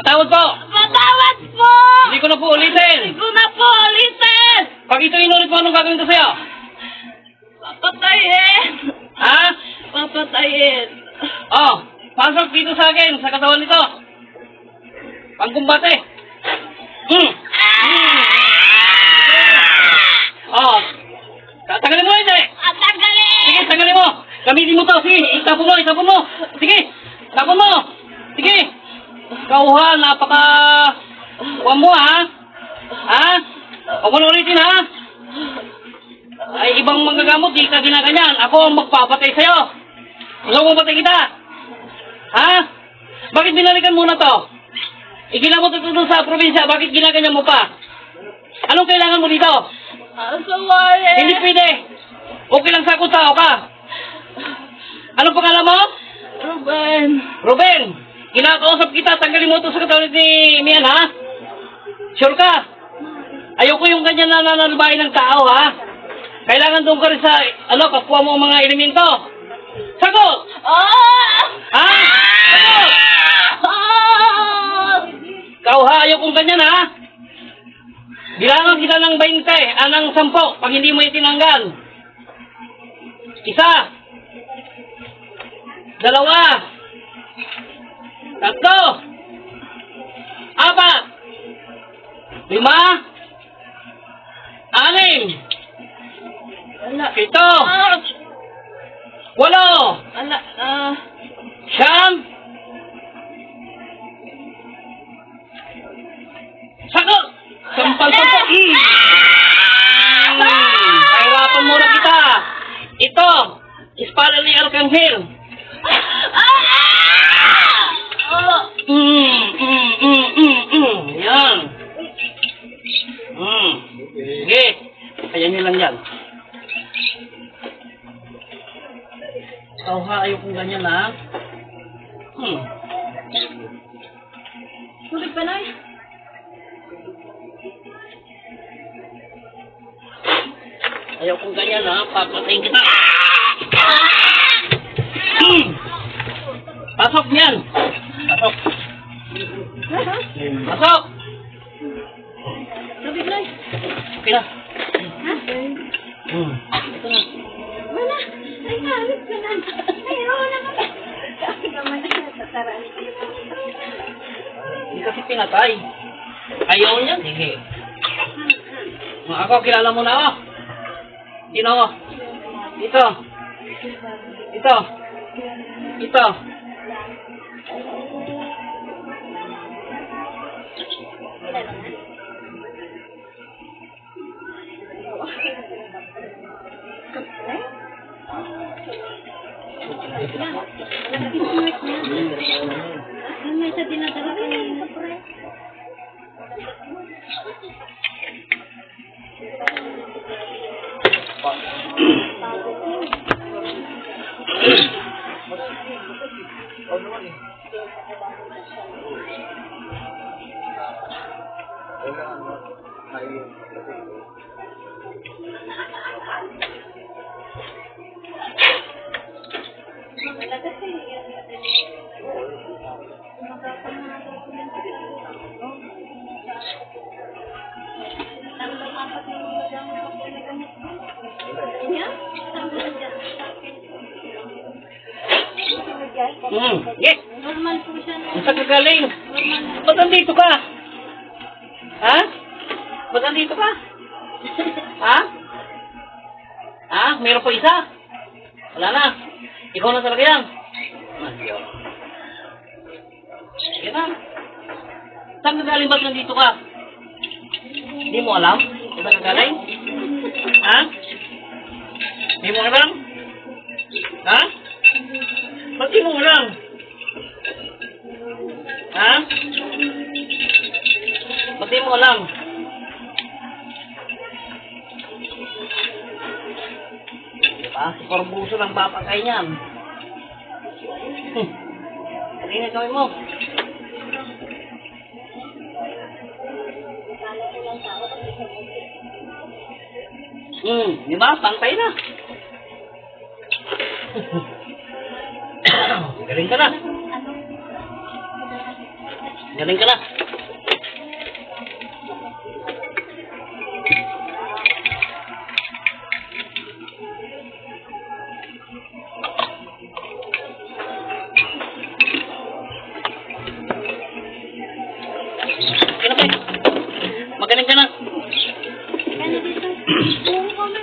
Patawad po! Patawad po! Hindi ko na po ulitin! Hindi ko na po ulitin! Pag ito inulit mo, anong gagawin ko sa'yo? Papatayin! Ha? Papatayin! Oh, pasok dito sa akin, sa katawan nito. Pangkumbate. Oh, tanggalin mo hindi. Tanggalin! Sige, tanggalin mo. Gamitin mo to. Sige, itapon mo, itapon mo. Sige, itapon mo. Sige. Kauha, napaka... Huwag mo, ha? Ha? Huwag mo na ulitin, ha? Ay, ibang manggagamot, di ka ginaganyan. Ako ang magpapatay sa'yo. Gusto mo patay kita? Ha? Bakit binalikan mo na to? Iginamot ito doon sa probinsya, bakit ginaganyan mo pa? Anong kailangan mo dito? Asawari! Hindi pwede. Okay lang sa akong tao ka. Anong pangalan mo? Ruben! Ruben, kinakausap kita, tanggalin mo ito sa katawan ni Mian, ha? Sure ka? Ayoko yung ganyan na nananabay ng tao, ha? Kailangan doon ka rin sa, kapwa mo ang mga elemento. Sagot! Ah! Ha? Sagot! Ah! Ikaw ha, ayaw kong ganyan ha. Bilangan kita ng 20, ng 10, pag hindi mo itinanggal. 1, 2, 3, 4, 5, 6, 7, 8, Ah! 9, Ala, 10. Sagot! Sampal pa po. Kahirapan muna kita. Ito, Espada ni Arcangel. Yan. Sige. Ayan nyo lang yan. Ikaw ha, ayaw kong ganyan ha. Sulit pa na eh. Ayaw kong ganyan ha, papatayin kita. Pasok niyan. Pasok. Pasok. Sabi ko Okay na. Ha? Ito na. Wala. Ay, halos ka na. Ay, oo naman. Kasi naman na tataraan. Hindi kasi pinatay. Ayaw niya. Sige. Ako, kilala mo na ako. Sino ako? Ito. Ito. Ito. May sa dinadala ka niya sa pre. Yes. Normal po siya. Ang sa kagaling. Ba't nandito ka? Ha? Ba't nandito ka? Ha? Ha? Meron pa isa? Wala na. Ikaw na talaga yan. Sige na. Saan kagaling ba't nandito ka? Hindi mo alam? Saan kagaling? Ha? Hindi mo alam? Ha? Ba't di mo alam? Ha? Ba't di mo alam? Diba? Si Corbuso lang papatay niyan. Ano yung gawin mo? Diba? Pantay na. Galing ka na. Galing ka na. Kaya na, Pe. Magaling ka na. Kaya dito. Buong kami.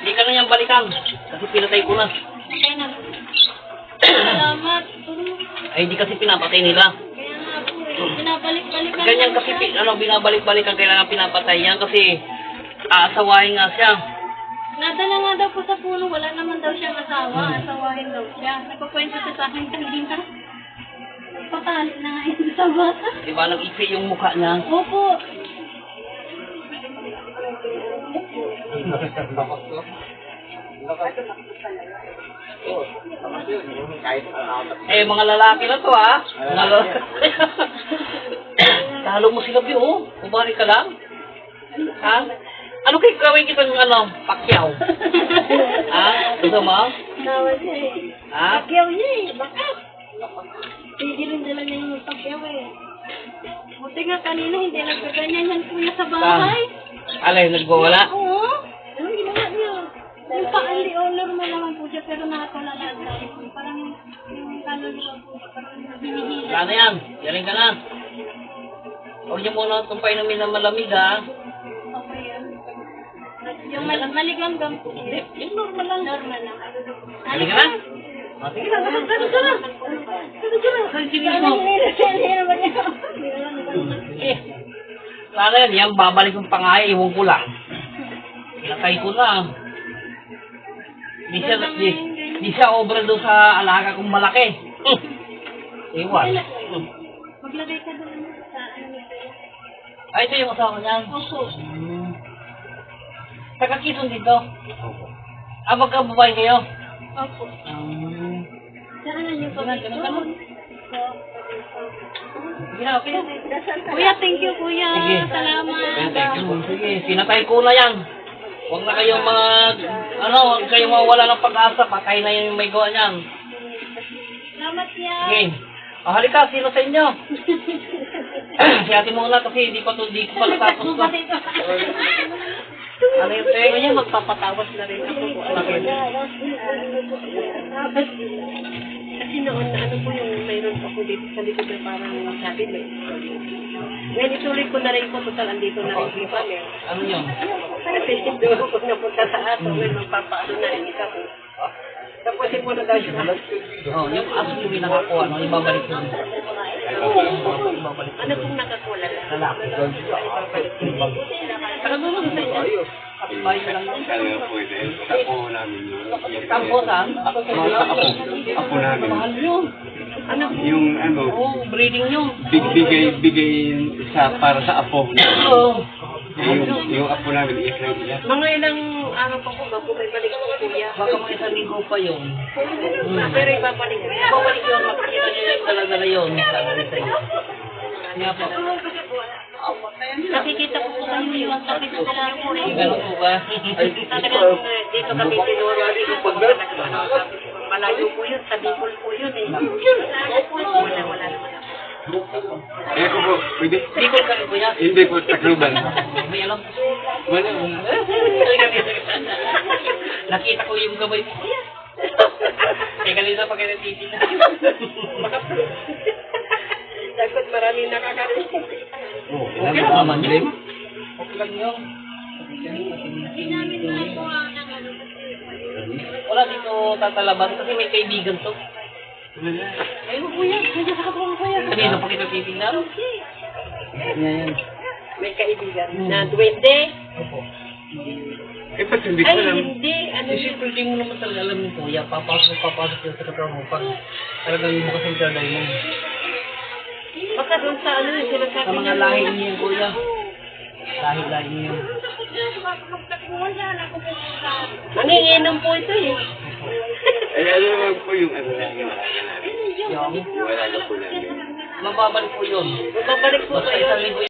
Hindi ka na yan balikan. Kasi pinatay ko na. Kaya na. Salamat. Ay, hindi kasi pinapatay nila. Kaya nga po eh. Binabalik-balik lang Ganyan lang kasi, siya. binabalik-balik ang kailangan pinapatay yan kasi aasawahin nga siya. Nadala nga daw po sa puno, wala naman daw siyang asawa. Asawahin daw siya. Nagpakwento siya sa akin kanina. Patali na nga yun sa bata. Diba, nag-ipi yung mukha niya. Opo. Eh, mga lalaki na to, ha? Mga lalaki. Talo mo sila, Bi, oh. Kumari ka lang. Ha? Ano kayo gawin kitang, pakyaw? Ha? Gusto mo? Tawa siya eh. Ha? Pakyaw niya eh. Bakit? Tigilin nila niya yung pakyaw eh. Buti nga kanina hindi nagkaganyan yan kuya sa bahay. Alay, nagwawala? Oo. Anong ginawa niya? Yung paali o normal naman po siya pero nakatulala na. Parang yung kaluluwa po siya parang hinihila. Wala na yan. Yaling ka na. Huwag niyo muna itong painumin na malamig, ha? Okay yan. Yung maligamgam po. Yung normal lang. Normal lang. Yaling ka na? Sige na, ganun ka na. Sige mo. Eh, sana yan, yan, babalik yung pangaya, iwan ko lang. Pinatay ko na. Di siya obra doon sa alaga kong malaki. Iwan. Maglagay ka doon sa ano nito. Ay, ito yung asawa niyan. Opo. Taga-Quezon dito. Ah, magkababae kayo? Opo. Saan na niyo pa? Sige na, okay. Kuya, thank you kuya. Sige. Salamat. Sige, pinatay ko na yan. Huwag na kayong huwag kayong mawala ng pag-asa. Patay na yung may gawa niyan. Salamat kuya. Sige. Halika, sino sa inyo? Si ate muna kasi di ko pa natapos ko. Ano yung tayo niya? Magpapatawas na rin ako. Bakit? Kasi noon, ano po yung mayroon ako dito sa likod na parang sabi may ngayon ituloy ko na rin po, total andito na rin po kami. Ano yun? Kasi doon ako napunta sa ato, ngayon magpapaano na rin ikaw. Tapos po na daw siya. Oh, yung aso yung nakakuha, no? Ibabalik yun. Ano pong nakakuha? Lalaki. Saka doon lang sa inyo. Kapitbahay ko lang yun. Kaya pwede. Apo namin yun. Tampo saan? Ako sa inyo. Apo namin. Mahal yun. Yung Oh, breeding yun. bigay sa para sa apo. Oo. Yung apo namin, isang iya. Mga ilang araw pa po, bago may balik po kuya. Baka mga isang linggo pa yun. Pero ibabalik. Babalik yun, makikita nyo yung dala-dala yun. Sabi sa inyo. Nga po. Nakikita ko po kayo yung kapit na lang po eh. Ganun po ba? Talagang dito kami tinuro dito po. Malayo po yun, sa Bicol po yun eh. Wala naman. Eh ko po, pwede? Hindi ko kami po yan. Hindi po, Tacloban. May alam. Wala. Nakita ko yung gabay mo. Kaya kanina pa kayo natitin. Dapat marami nakakarinig. Okay lang naman yun. Okay lang yun. Wala dito tatalaban kasi may kaibigan to. Ayun po yan. Nandiyan sa katulong ko yan. Kanina pa kita titignan. Yan. May kaibigan na duwende. Eh, ba't hindi ko Ay, alam? hindi. Ano Eh, yun? siyempre, di mo naman talaga alam yung kuya. Papasok yun sa katawan mo pag talagang bukas ang kaday mo. Baka doon sa ano yung sinasabi Sa mga lahi niyo yung kuya. Lahi niyo. Nanginginom po ito eh. Eh, ano naman po yung ano namin? Yung Wala na po namin. mababalik po yun. Babalik po Basta kayo. isang linggo